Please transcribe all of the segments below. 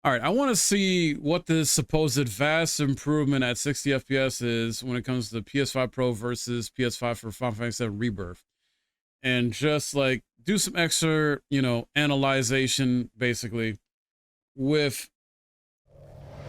All right, I want to see what this supposed vast improvement at 60 FPS is when it comes to the PS5 Pro versus PS5 for Final Fantasy 7 Rebirth. And just like do some extra, analyzation basically with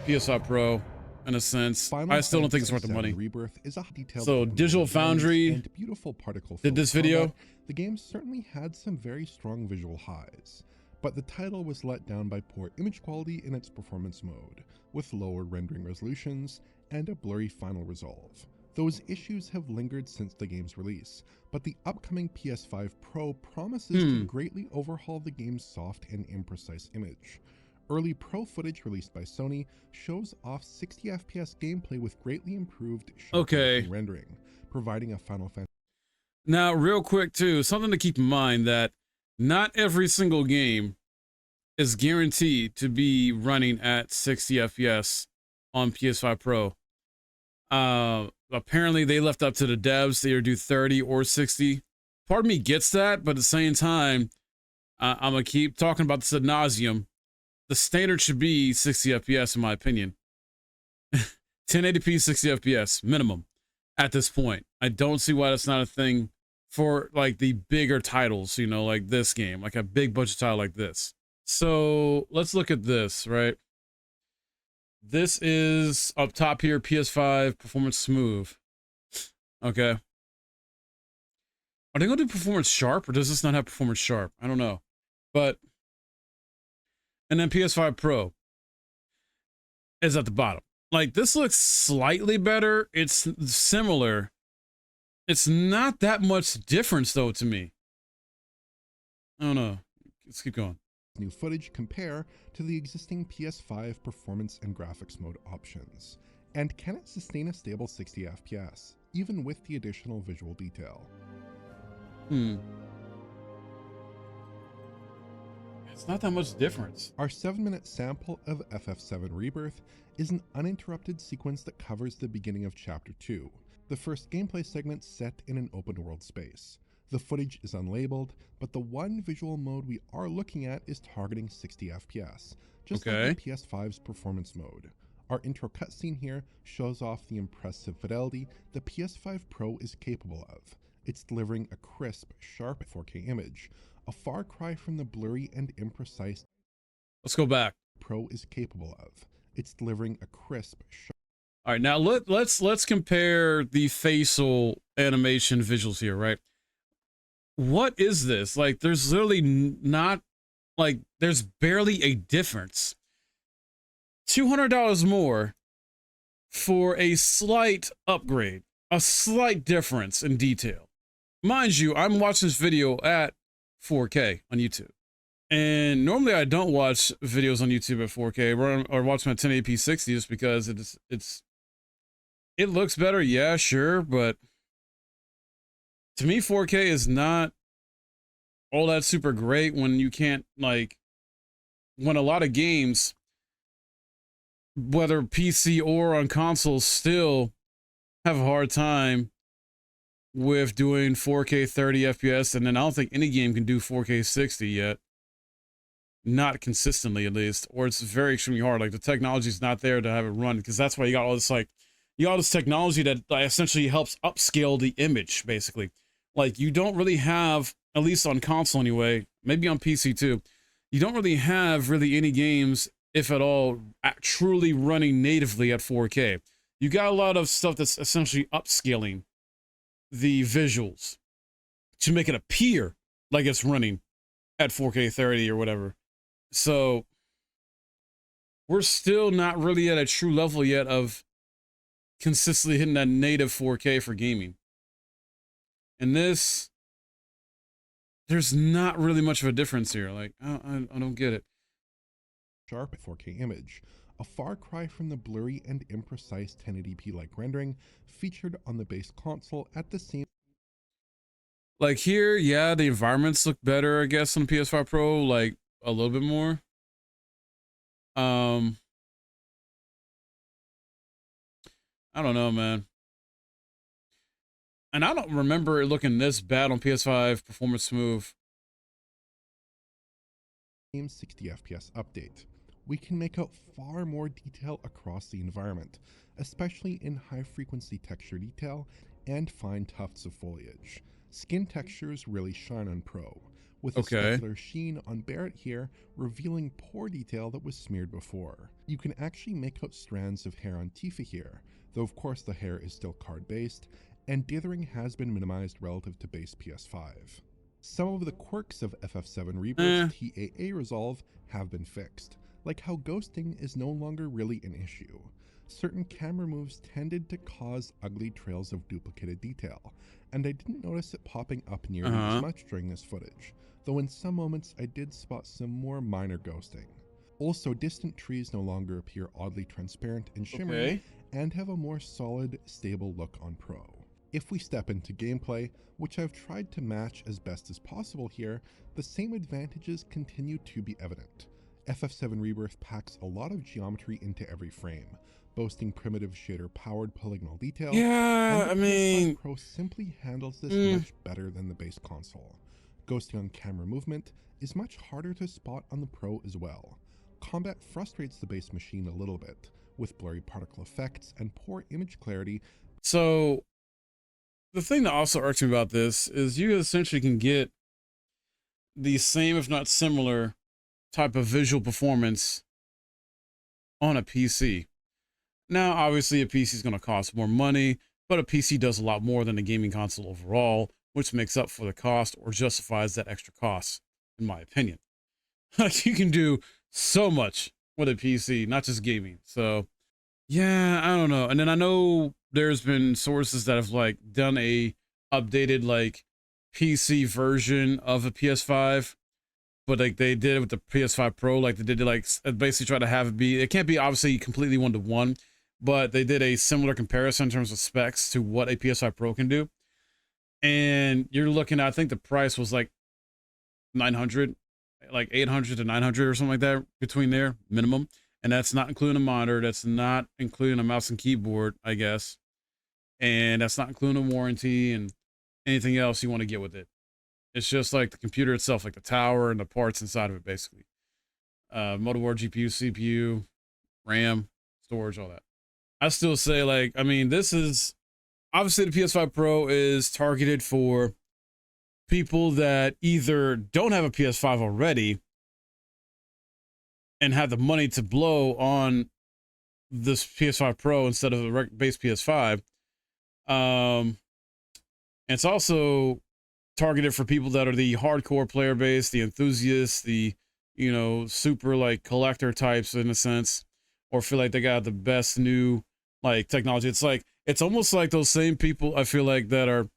PS5 Pro in a sense. Final I still don't think it's Fantasy worth the money. VII Rebirth is a detailed So open Digital world environment Foundry and beautiful did this combat. video. The game certainly had some very strong visual highs, but the title was let down by poor image quality in its performance mode, with lower rendering resolutions and a blurry final resolve. Those issues have lingered since the game's release, but the upcoming PS5 Pro promises to greatly overhaul the game's soft and imprecise image. Early pro footage released by Sony shows off 60 FPS gameplay with greatly improved sharp rendering, providing a Final Fantasy. Now, real quick too, something to keep in mind that not every single game is guaranteed to be running at 60 FPS on PS5 Pro. Apparently they left up to the devs to either do 30 or 60. Part of me gets that, but at the same time, I'm gonna keep talking about this ad nauseum. The standard should be 60 FPS in my opinion. 1080p 60 FPS minimum at this point. I don't see why that's not a thing for like the bigger titles, like this game, like a big budget title like this. So let's look at this, right? This is up top here, PS5 Performance Smooth. Okay. Are they going to do Performance Sharp, or does this not have Performance Sharp? I don't know. But, and then PS5 Pro is at the bottom. Like, this looks slightly better. It's similar. It's not that much difference, though, to me. I don't know. Let's keep going. New footage compare to the existing PS5 performance and graphics mode options? And can it sustain a stable 60 FPS, even with the additional visual detail? It's not that much difference. Our 7-minute sample of FF7 Rebirth is an uninterrupted sequence that covers the beginning of Chapter 2, the first gameplay segment set in an open world space. The footage is unlabeled, but the one visual mode we are looking at is targeting 60 FPS, just like the PS5's performance mode. Our intro cutscene here shows off the impressive fidelity the PS5 Pro is capable of. It's delivering a crisp, sharp 4K image, a far cry from the blurry and imprecise. Let's go back. Pro is capable of. It's delivering a crisp, sharp. All right, now let's compare the facial animation visuals here, right? What is this? Like, there's literally not, like, there's barely a difference. $200 more for a slight upgrade, a slight difference in detail. Mind you, I'm watching this video at 4K on YouTube. And normally I don't watch videos on YouTube at 4K or watch them at 1080p 60 just because it looks better, yeah, sure, but to me 4K is not all that super great when you can't, like, when a lot of games, whether PC or on consoles, still have a hard time with doing 4K 30 FPS, and then I don't think any game can do 4K 60 yet. Not consistently, at least, or it's very extremely hard. Like, the technology's not there to have it run, because that's why you got all this, like, you got all this technology that essentially helps upscale the image, basically. Like, you don't really have, at least on console anyway, maybe on PC too, you don't really have any games, if at all, truly running natively at 4K. You got a lot of stuff that's essentially upscaling the visuals to make it appear like it's running at 4K 30 or whatever. So we're still not really at a true level yet of consistently hitting that native 4K for gaming. And this, there's not really much of a difference here. Like, I don't get it. Sharp 4K image, a far cry from the blurry and imprecise 1080p-like rendering featured on the base console at the same. Like here, yeah, the environments look better, I guess, on PS5 Pro, like a little bit more. I don't know, man. And I don't remember it looking this bad on PS5 Performance Smooth. 60 FPS update. we can make out far more detail across the environment, especially in high-frequency texture detail and fine tufts of foliage. Skin textures really shine on Pro, with a Okay. specular sheen on Barrett here revealing pore detail that was smeared before. You can actually make out strands of hair on Tifa here, though of course the hair is still card-based, and dithering has been minimized relative to base PS5. Some of the quirks of FF7 Rebirth's TAA resolve have been fixed, like how ghosting is no longer really an issue. Certain camera moves tended to cause ugly trails of duplicated detail, and I didn't notice it popping up nearly as much during this footage, though in some moments I did spot some more minor ghosting. Also, distant trees no longer appear oddly transparent and shimmery, and have a more solid, stable look on Pro. If we step into gameplay, which I've tried to match as best as possible here, the same advantages continue to be evident. FF7 Rebirth packs a lot of geometry into every frame, boasting primitive shader-powered polygonal detail. Yeah, I mean, PS5 Pro simply handles this much better than the base console. Ghosting on camera movement is much harder to spot on the Pro as well. Combat frustrates the base machine a little bit, with blurry particle effects and poor image clarity. So the thing that also irks me about this is you essentially can get the same, if not similar, type of visual performance on a PC. Now, obviously, a PC is going to cost more money, but a PC does a lot more than a gaming console overall, which makes up for the cost or justifies that extra cost, in my opinion. Like, you can do so much with a PC, not just gaming. So, yeah, I don't know. And then I know there's been sources that have like done a updated like PC version of a PS5, but like they did it with the PS5 Pro, like they did like basically try to have it be, it can't be obviously completely one-to-one, but they did a similar comparison in terms of specs to what a PS5 Pro can do. And you're looking at, I think the price was like 900, like 800 to 900 or something like that, between there minimum. And that's not including a monitor. That's not including a mouse and keyboard, I guess. And that's not including a warranty and anything else you want to get with it. It's just like the computer itself, like the tower and the parts inside of it, basically. Motherboard, GPU, CPU, RAM, storage, all that. I still say, like, I mean, this is obviously the PS5 Pro is targeted for people that either don't have a PS5 already and have the money to blow on this PS5 Pro instead of the base PS5. And it's also targeted for people that are the hardcore player base, the enthusiasts, the, you know, super like collector types in a sense, or feel like they got the best new like technology. It's like, it's almost like those same people, I feel like, that are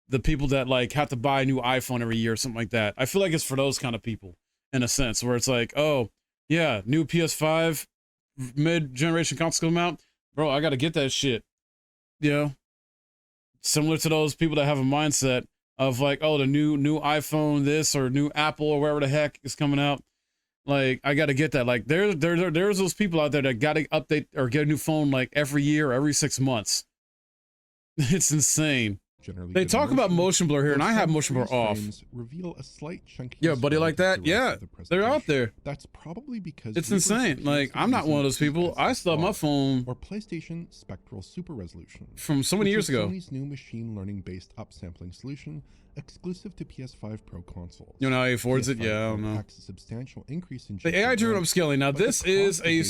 the people that like have to buy a new iPhone every year or something like that. I feel like it's for those kind of people in a sense, where it's like, oh yeah, new PS5 mid-generation console come out, bro, I gotta get that shit. You know, similar to those people that have a mindset of like, oh, the new iPhone this or new Apple or wherever the heck is coming out, like I gotta get that. Like there's those people out there that gotta update or get a new phone like every year or every 6 months. It's insane. They talk about motion blur here, and I have motion blur off. Reveal a slight chunky. Yeah, buddy, like that. Yeah, they're out there. That's probably because it's insane. Like I'm not one of those people. I still have my phone or PlayStation Spectral Super Resolution from so many years ago. Sony's new machine learning based upsampling solution, exclusive to PS5 Pro consoles. You know how he affords it? Yeah, I don't know. A substantial increase in the AI-driven upscaling. Now this is a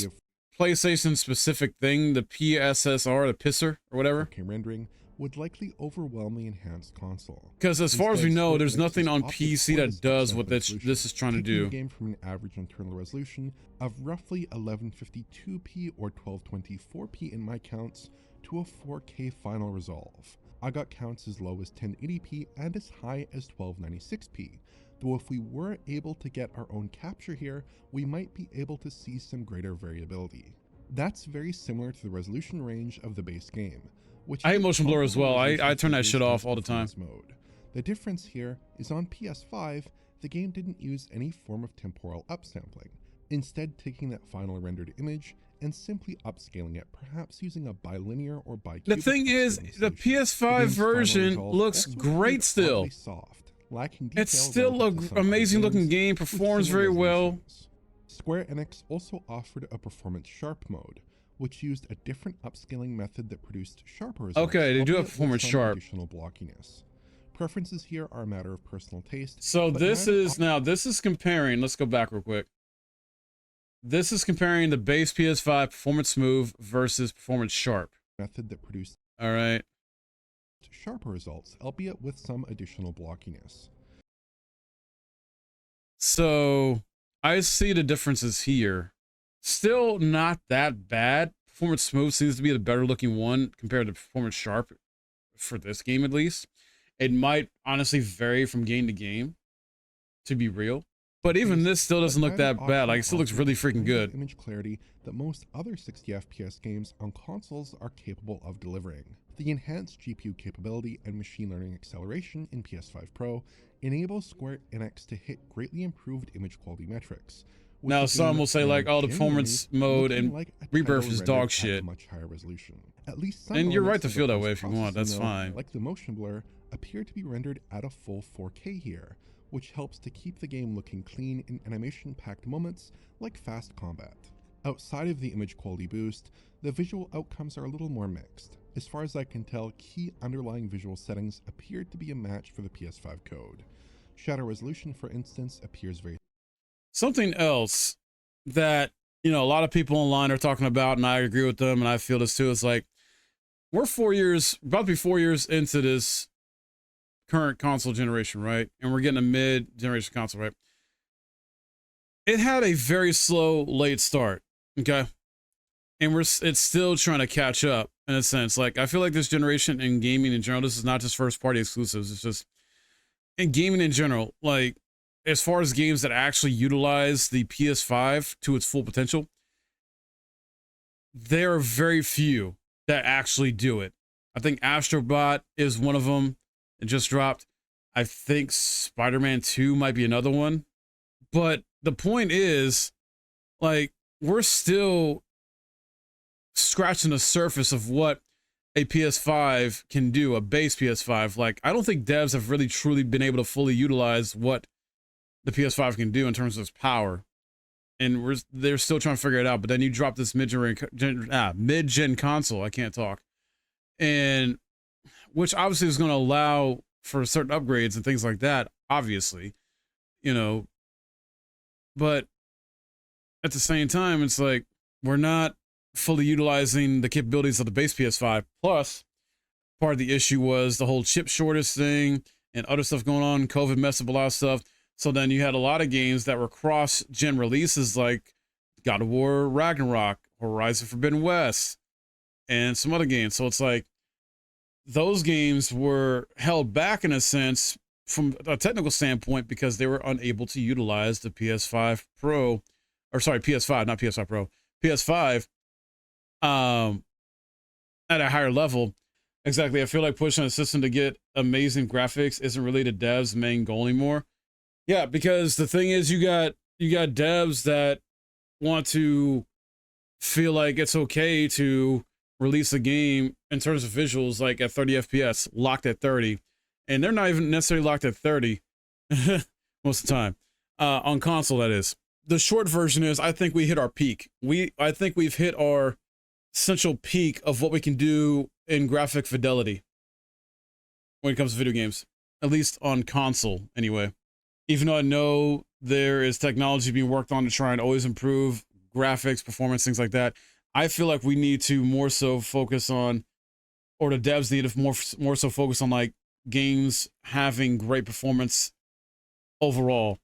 PlayStation specific thing. The PSSR, the pisser or whatever. Rendering would likely overwhelmingly enhance console. Because as far as we know, there's nothing on PC that does what this is trying to do. The game from an average internal resolution of roughly 1152p or 1224p in my counts to a 4K final resolve. I got counts as low as 1080p and as high as 1296p, though if we were able to get our own capture here, we might be able to see some greater variability. That's very similar to the resolution range of the base game, which I hate motion blur as well. I turn that shit off all the time. Mode. The difference here is on PS5, the game didn't use any form of temporal upsampling, instead taking that final rendered image and simply upscaling it, perhaps using a bilinear or bicubic. The thing is, the PS5 version looks great still. Soft, lacking it's still an amazing looking game, performs very well. Square Enix also offered a performance sharp mode, which used a different upscaling method that produced sharper results. Okay, they do have albeit with performance some sharp. additional blockiness. Preferences here are a matter of personal taste. So this is comparing, let's go back real quick. This is comparing the base PS5 performance smooth versus performance sharp. Method that produced all right, sharper results, albeit with some additional blockiness. So I see the differences here. Still not that bad. Performance smooth seems to be the better looking one compared to performance sharp for this game, at least. It might honestly vary from game to game, to be real. But even this still doesn't look that bad. Like, it still looks really freaking good. Image clarity that most other 60 FPS games on consoles are capable of delivering. The enhanced GPU capability and machine learning acceleration in PS5 Pro enables Square Enix to hit greatly improved image quality metrics. Now, some will say, like, oh, the performance mode and Rebirth is dog shit. Much higher resolution. At least some and you're right to feel that way if you want. That's fine. Like the motion blur, appear to be rendered at a full 4K here, which helps to keep the game looking clean in animation-packed moments like fast combat. Outside of the image quality boost, the visual outcomes are a little more mixed. As far as I can tell, key underlying visual settings appear to be a match for the PS5 code. Shadow resolution, for instance, appears very... Something else that, you know, a lot of people online are talking about, and I agree with them, and I feel this too, is like, we're about to be 4 years into this current console generation, right? And we're getting a mid-generation console, right? It had a very slow late start, okay? And it's still trying to catch up in a sense. Like, I feel like this generation in gaming in general, this is not just first-party exclusives, it's just in gaming in general, like, as far as games that actually utilize the PS5 to its full potential, there are very few that actually do it. I think Astrobot is one of them. It just dropped. I think Spider-Man 2 might be another one. But the point is, like, we're still scratching the surface of what a PS5 can do, a base PS5. Like, I don't think devs have really truly been able to fully utilize what the PS5 can do in terms of its power. And they're still trying to figure it out. But then you drop this mid-gen console. I can't talk. And which obviously is going to allow for certain upgrades and things like that, obviously, you know, but at the same time, it's like, we're not fully utilizing the capabilities of the base PS5. Plus, part of the issue was the whole chip shortage thing and other stuff going on. COVID messed up a lot of stuff. So then you had a lot of games that were cross-gen releases, like God of War Ragnarok, Horizon Forbidden West, and some other games. So it's like, those games were held back in a sense from a technical standpoint because they were unable to utilize the PS5 Pro, or sorry, PS5, not PS5 Pro, PS5 at a higher level. Exactly. I feel like pushing a system to get amazing graphics isn't really the devs' main goal anymore. Yeah, because the thing is, you got devs that want to feel like it's okay to release a game in terms of visuals like at 30 FPS, locked at 30, and they're not even necessarily locked at 30 most of the time on console. That is, the short version is, I think we hit our peak. I think we've hit our essential peak of what we can do in graphic fidelity when it comes to video games, at least on console anyway. Even though I know there is technology being worked on to try and always improve graphics, performance, things like that, I feel like we need to more so focus on, or the devs need to more so focus on, like, games having great performance overall,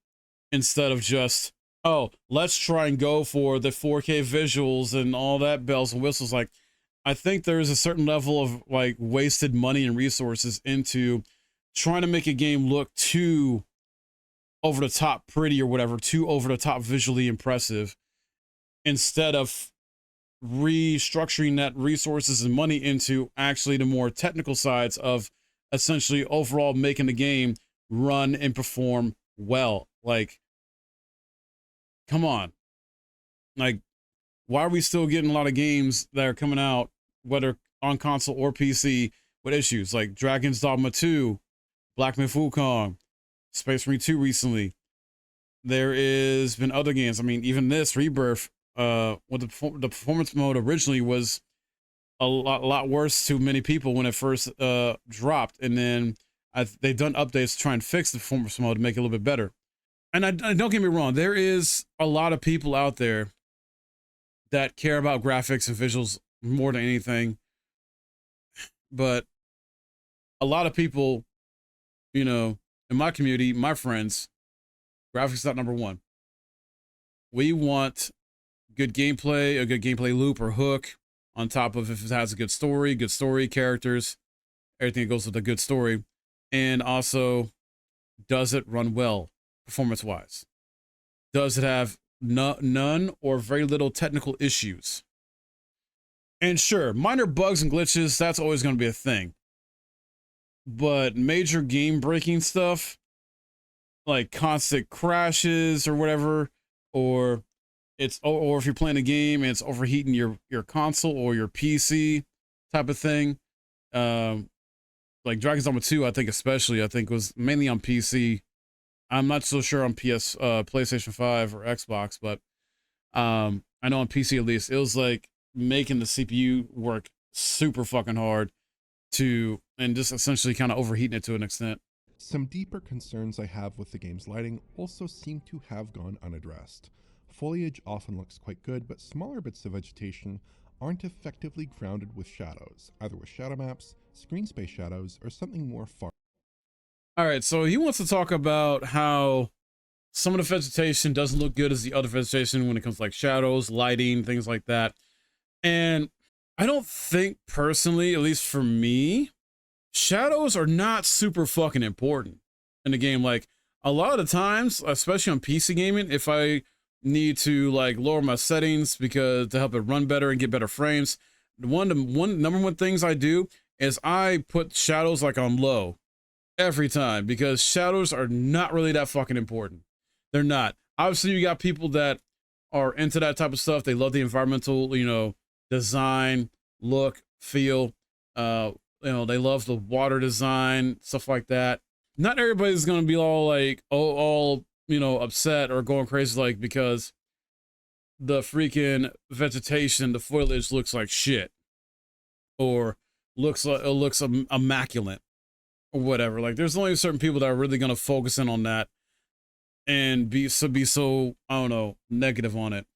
instead of just, oh, let's try and go for the 4K visuals and all that bells and whistles. Like, I think there is a certain level of, like, wasted money and resources into trying to make a game look too over the top pretty or whatever, too over the top visually impressive, instead of restructuring that resources and money into actually the more technical sides of essentially overall making the game run and perform well. Like, come on. Like, why are we still getting a lot of games that are coming out, whether on console or PC, with issues like Dragon's Dogma 2, Black Myth Wukong, Space Marine 2 recently? There is been other games. I mean, even this Rebirth, with the performance mode originally was a lot worse to many people when it first dropped, and then they've done updates to try and fix the performance mode to make it a little bit better. And I don't get me wrong, there is a lot of people out there that care about graphics and visuals more than anything, but a lot of people, you know, in my community, my friends, graphics is not number one. We want good gameplay, a good gameplay loop or hook, on top of if it has a good story, characters, everything that goes with a good story. And also, does it run well performance-wise? Does it have none or very little technical issues? And sure, minor bugs and glitches, that's always going to be a thing. But major game-breaking stuff, like constant crashes or whatever, or if you're playing a game and it's overheating your console or your PC type of thing, like Dragon's Dogma 2, I think was mainly on PC. I'm not so sure on PlayStation 5 or Xbox, but I know on PC at least, it was like making the CPU work super fucking hard and just essentially kind of overheating it to an extent. Some deeper concerns I have with the game's lighting also seem to have gone unaddressed. Foliage often looks quite good, but smaller bits of vegetation aren't effectively grounded with shadows, either with shadow maps, screen space shadows, or something more far. All right, so he wants to talk about how some of the vegetation doesn't look good as the other vegetation when it comes to like shadows, lighting, things like that. And I don't think personally, at least for me, shadows are not super fucking important in the game. Like a lot of the times, especially on PC gaming, if I need to like lower my settings to help it run better and get better frames, number one things I do is I put shadows like on low every time, because shadows are not really that fucking important. They're not. Obviously, you got people that are into that type of stuff. They love the environmental, design, look, feel. They love the water design, stuff like that. Not everybody's gonna be all like, upset or going crazy like because the freaking vegetation, the foliage looks like shit, or looks immaculate, or whatever. Like, there's only certain people that are really gonna focus in on that and be so I don't know, negative on it.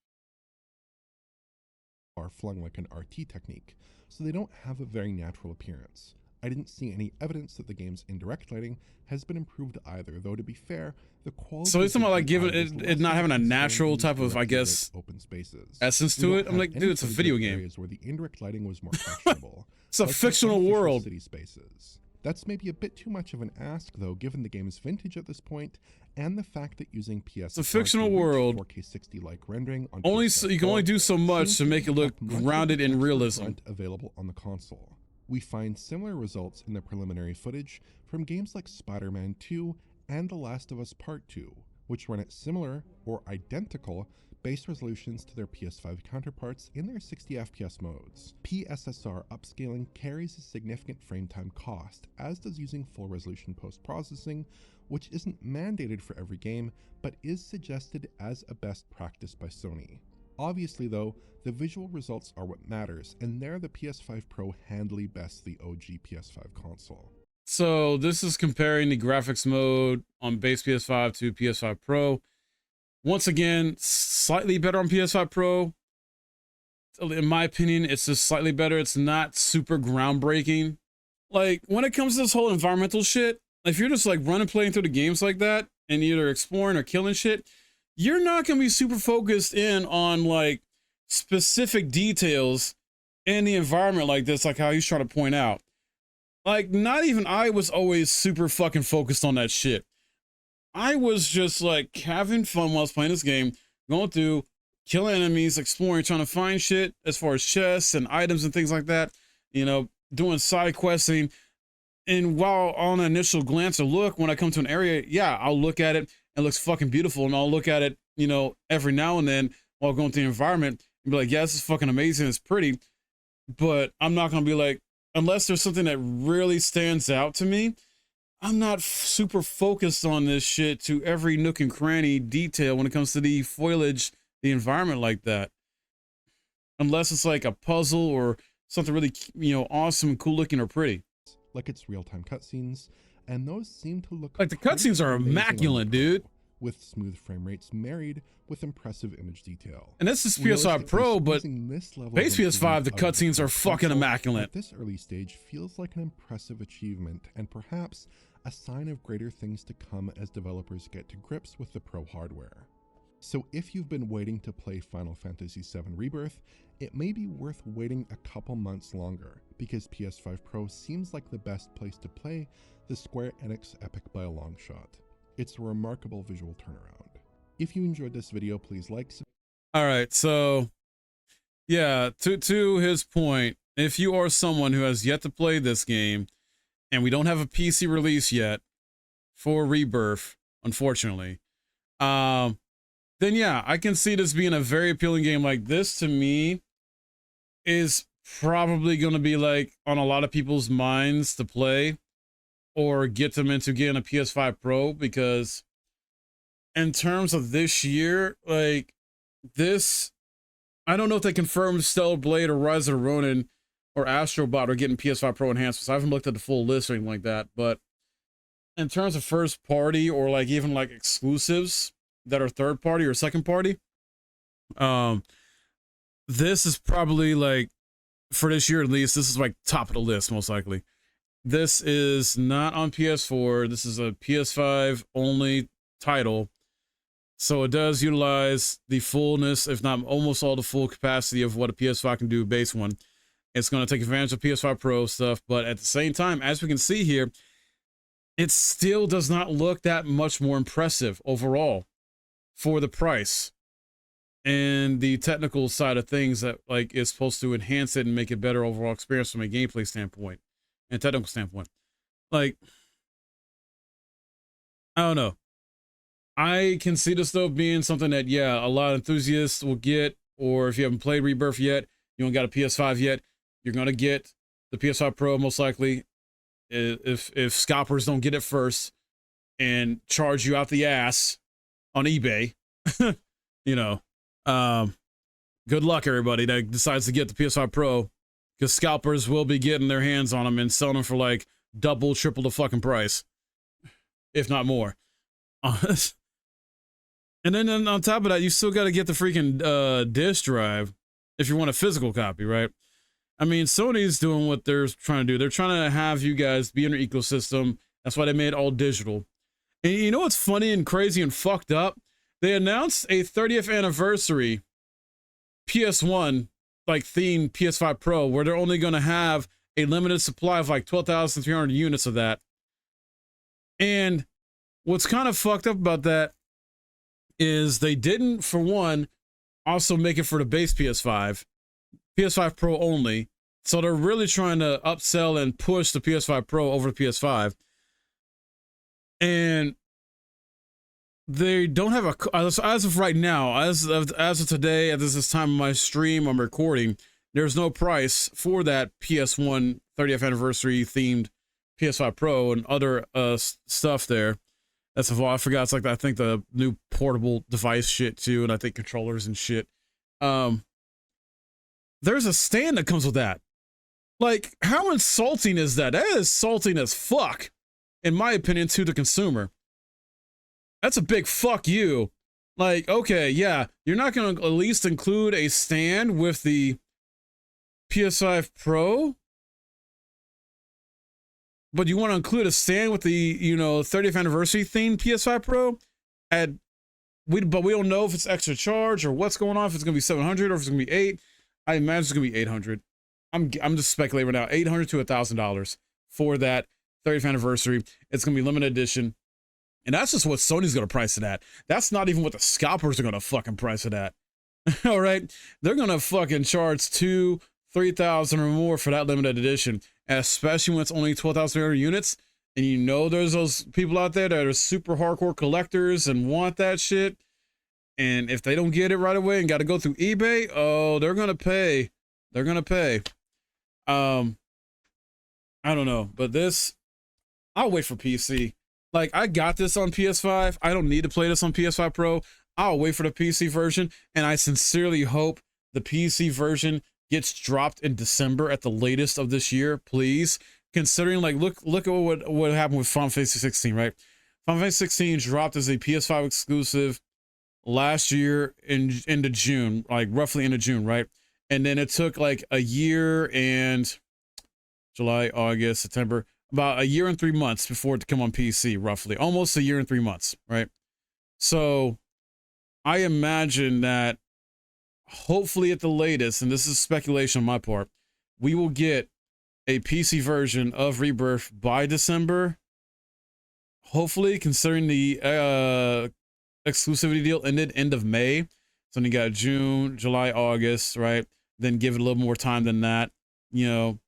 Are flung like an RT technique, so they don't have a very natural appearance. I didn't see any evidence that the game's indirect lighting has been improved either, though to be fair, the quality... So it's about like giving it not having a natural type of, I guess, open spaces. Essence to it. I'm like, dude, it's a video game. Areas where the indirect lighting was more questionable. It's a fictional world. City spaces. That's maybe a bit too much of an ask, though, given the game's vintage at this point, and the fact that using PS5 it's a fictional world. 4K 60-like rendering on you can only do so much to make it look grounded in realism. Available on the console. We find similar results in the preliminary footage from games like Spider-Man 2 and The Last of Us Part 2, which run at similar or identical base resolutions to their PS5 counterparts in their 60 FPS modes. PSSR upscaling carries a significant frame time cost, as does using full resolution post-processing, which isn't mandated for every game, but is suggested as a best practice by Sony. Obviously though, the visual results are what matters, and there the PS5 Pro handily bests the OG PS5 console. So this is comparing the graphics mode on base PS5 to PS5 Pro. Once again, slightly better on PS5 Pro. In my opinion, it's just slightly better. It's not super groundbreaking. Like, when it comes to this whole environmental shit, if you're just like playing through the games like that and either exploring or killing shit, you're not going to be super focused in on like specific details in the environment like this, like how he's trying to point out. Like, not even I was always super fucking focused on that shit. I was just like having fun while I was playing this game, going through, killing enemies, exploring, trying to find shit as far as chests and items and things like that, doing side questing. And while on an initial glance or look, when I come to an area, yeah, I'll look at it. It looks fucking beautiful, and I'll look at it, every now and then while going through the environment and be like, yeah, this is fucking amazing, it's pretty. But I'm not gonna be like, unless there's something that really stands out to me, I'm not super focused on this shit to every nook and cranny detail when it comes to the foliage, the environment like that. Unless it's like a puzzle or something really, awesome, cool looking or pretty. Like its real-time cutscenes, and those seem to look like the cutscenes are immaculate, dude. With smooth frame rates married with impressive image detail. And this is PS5 Pro, but base PS5, the cutscenes are fucking immaculate. At this early stage feels like an impressive achievement, and perhaps a sign of greater things to come as developers get to grips with the Pro hardware. So if you've been waiting to play Final Fantasy VII Rebirth, it may be worth waiting a couple months longer, because PS5 Pro seems like the best place to play the Square Enix epic by a long shot. It's a remarkable visual turnaround. If you enjoyed this video, please like. All right, so yeah, to his point, if you are someone who has yet to play this game, and we don't have a PC release yet for Rebirth, unfortunately, then yeah, I can see this being a very appealing game. Like, this to me is probably going to be like on a lot of people's minds to play or get them into getting a PS5 Pro, because in terms of this year, like this, I don't know if they confirmed Stellar Blade or Rise of the Ronin or Astrobot are getting PS5 Pro enhancements. I haven't looked at the full list or anything like that, but in terms of first party or like even like exclusives that are third party or second party, this is probably like, for this year at least, this is like top of the list most likely. This is not on PS4. This is a PS5 only title. So it does utilize the fullness, if not almost all the full capacity of what a PS5 can do base one. It's going to take advantage of PS5 Pro stuff, but at the same time, as we can see here, it still does not look that much more impressive overall for the price and the technical side of things that like is supposed to enhance it and make it better overall experience from a gameplay standpoint and technical standpoint. Like, I don't know. I can see this though being something that, yeah, a lot of enthusiasts will get, or if you haven't played Rebirth yet, you don't got a PS5 yet, you're going to get the PS5 Pro most likely. If scalpers don't get it first and charge you out the ass on eBay, good luck everybody that decides to get the PS5 Pro, because scalpers will be getting their hands on them and selling them for like double, triple the fucking price, if not more. And then on top of that, you still got to get the freaking disc drive if you want a physical copy, right? I mean, Sony's doing what they're trying to do. They're trying to have you guys be in their ecosystem. That's why they made all digital. And you know what's funny and crazy and fucked up? They announced a 30th anniversary PS1 like themed PS5 Pro, where they're only going to have a limited supply of like 12,300 units of that. And what's kind of fucked up about that is they didn't, for one, also make it for the base PS5 Pro only. So they're really trying to upsell and push the PS5 Pro over the PS5. And they don't have a, as of right now, as of today, at this time of my stream, I'm recording, there's no price for that PS1 30th anniversary themed PS5 Pro and other stuff there. That's I forgot. It's like, I think the new portable device shit too, and I think controllers and shit. There's a stand that comes with that. Like, how insulting is that? That is insulting as fuck, in my opinion, to the consumer. That's a big fuck you. Like, okay, yeah, you're not going to at least include a stand with the PS5 Pro, but you want to include a stand with the, 30th anniversary themed PS5 Pro but we don't know if it's extra charge or what's going on, if it's going to be 700 or if it's going to be 8. I imagine it's going to be 800. I'm just speculating right now. $800 to $1,000 for that 30th anniversary. It's going to be limited edition. And that's just what Sony's going to price it at. That's not even what the scalpers are going to fucking price it at. All right? They're going to fucking charge $2,000, $3,000 or more for that limited edition, especially when it's only 12,300 units. And there's those people out there that are super hardcore collectors and want that shit. And if they don't get it right away and got to go through eBay, oh, they're going to pay. They're going to pay. I don't know, but this, I'll wait for PC. Like, I got this on PS5. I don't need to play this on PS5 Pro. I'll wait for the PC version, and I sincerely hope the PC version gets dropped in December at the latest of this year, please. Considering, like, look at what happened with Final Fantasy 16, right? Final Fantasy 16 dropped as a PS5 exclusive last year into June, like roughly into June, right? And then it took like a year and July, August, September, about a year and 3 months before it to come on PC, roughly. Almost a year and 3 months, right? So I imagine that hopefully at the latest, and this is speculation on my part, we will get a PC version of Rebirth by December. Hopefully, considering the exclusivity deal ended end of May. So then you got June, July, August, right? Then give it a little more time than that. You know,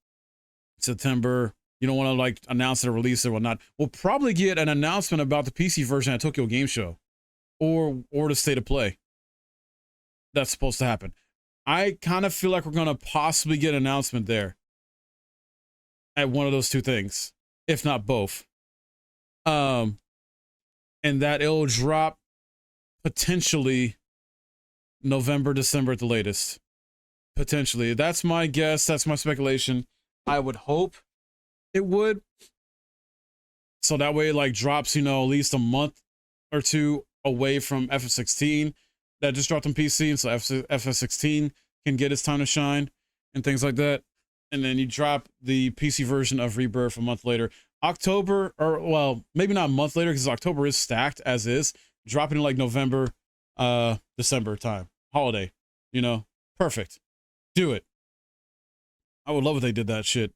September. You don't want to like announce it or release it or whatnot. We'll probably get an announcement about the PC version at Tokyo Game Show or the State of Play. That's supposed to happen. I kind of feel like we're going to possibly get an announcement there at one of those two things, if not both. And that it'll drop potentially November, December at the latest. Potentially. That's my guess. That's my speculation. I would hope it would. So that way it like drops, you know, at least a month or two away from FF16 that just dropped on PC. And so FF16 can get its time to shine and things like that. And then you drop the PC version of Rebirth a month later. October, or well, maybe not a month later because October is stacked as is. Dropping in like November, December time. Holiday, you know, perfect. Do it. I would love if they did that shit.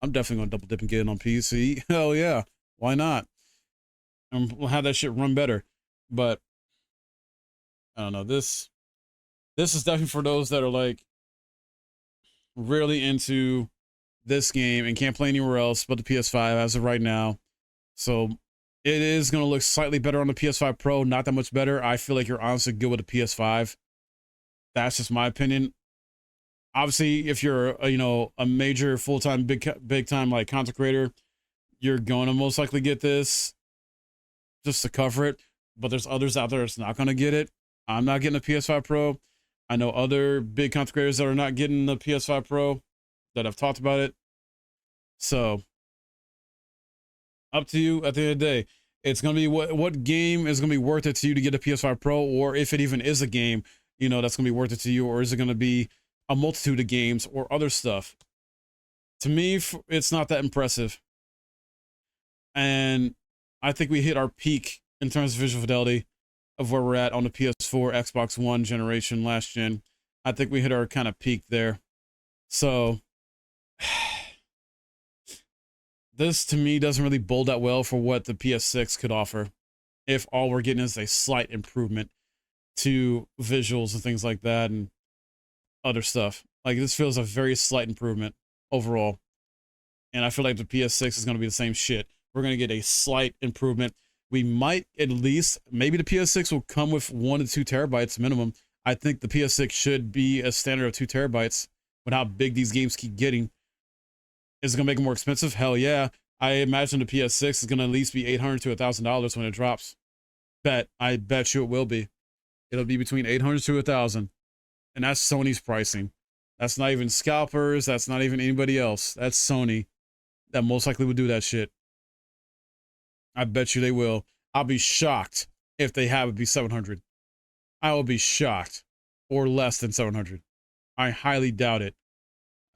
I'm definitely gonna double dip and get it on PC. Hell yeah, why not? And we'll have that shit run better. But I don't know. This is definitely for those that are like really into this game and can't play anywhere else but the PS5 as of right now. So it is going to look slightly better on the PS5 Pro, not that much better. I feel like you're honestly good with the PS5. That's just my opinion. Obviously, if you're a major full-time big time like content creator, you're going to most likely get this just to cover it. But there's others out there that's not going to get it. I'm not getting a PS5 Pro. I know other big content creators that are not getting the PS5 Pro that have talked about it. So up to you at the end of the day. It's going to be what game is going to be worth it to you to get a PS5 Pro, or if it even is a game, you know, that's going to be worth it to you, or is it going to be a multitude of games or other stuff? To me, it's not that impressive. And I think we hit our peak in terms of visual fidelity of where we're at on the PS4, Xbox One generation, last gen. I think we hit our kind of peak there. So this to me doesn't really bode that well for what the PS6 could offer if all we're getting is a slight improvement to visuals and things like that and other stuff. Like, this feels a very slight improvement overall. And I feel like the PS6 is going to be the same shit. We're going to get a slight improvement. We might at least, maybe the PS6 will come with 1 to 2 terabytes minimum. I think the PS6 should be a standard of 2 terabytes with how big these games keep getting. Is it going to make it more expensive? Hell yeah. I imagine the PS6 is going to at least be $800 to $1,000 when it drops. I bet you it will be. It'll be between $800 to $1,000. And that's Sony's pricing. That's not even scalpers. That's not even anybody else. That's Sony that most likely would do that shit. I bet you they will. I'll be shocked if they have it be 700. I will be shocked. Or less than 700. I highly doubt it.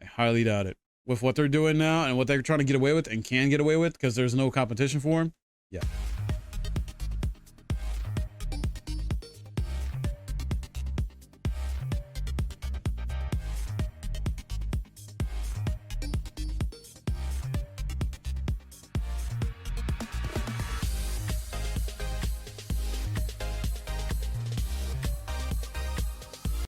I highly doubt it. With what they're doing now and what they're trying to get away with and can get away with because there's no competition for them. Yeah.